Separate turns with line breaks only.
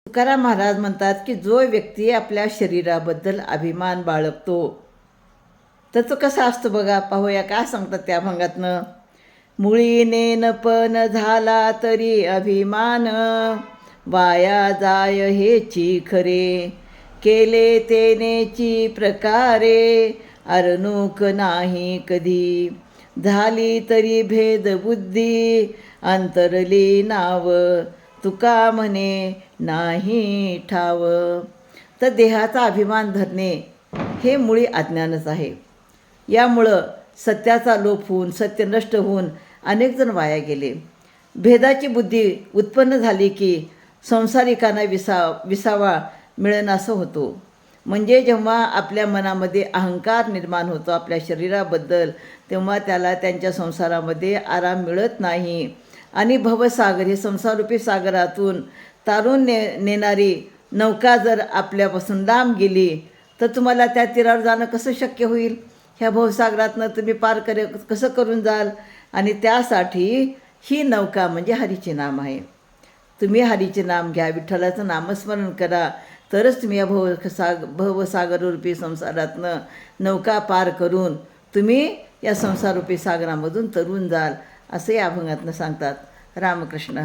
तुकाराम महाराज म्हणतात की जो व्यक्ती आपल्या शरीराबद्दल अभिमान बाळगतो तर तो कसा असतो बघा, पाहूया काय सांगतात त्या अभंगातनं. मुळी नेनपण झाला तरी अभिमान, वाया जाय हेची खरे. केले तेनेची प्रकारे, अरनुक नाही कधी. झाली तरी भेदबुद्धी, अंतरली नाव. तुका म्हणे नाही ठाव. तर देहाचा अभिमान धरणे हे मुळी अज्ञानच आहे. यामुळं सत्याचा लोप होऊन, सत्य नष्ट होऊन अनेक जण वाया गेले. भेदाची बुद्धी उत्पन्न झाली की संसारिकांना विसावा मिळेनासं होतो. म्हणजे जेव्हा आपल्या मनामध्ये अहंकार निर्माण होतो आपल्या शरीराबद्दल, तेव्हा त्याला त्यांच्या संसारामध्ये आराम मिळत नाही. आणि भवसागर हे संसाररूपी सागरातून तारून नेणारी नौका जर आपल्यापासून लांब गेली तर तुम्हाला त्या तीरावर जाणं कसं शक्य होईल? ह्या भवसागरातनं तुम्ही पार कसं करून जाल? आणि त्यासाठी ही नौका म्हणजे हरीचे नाम आहे. तुम्ही हरीचे नाम घ्या, विठ्ठलाचं नामस्मरण करा, तरच तुम्ही या भवसागररूपी संसारातनं नौका पार करून तुम्ही या संसाररूपी सागरामधून तरून जाल, असं या अभंगातनं सांगतात. रामकृष्ण.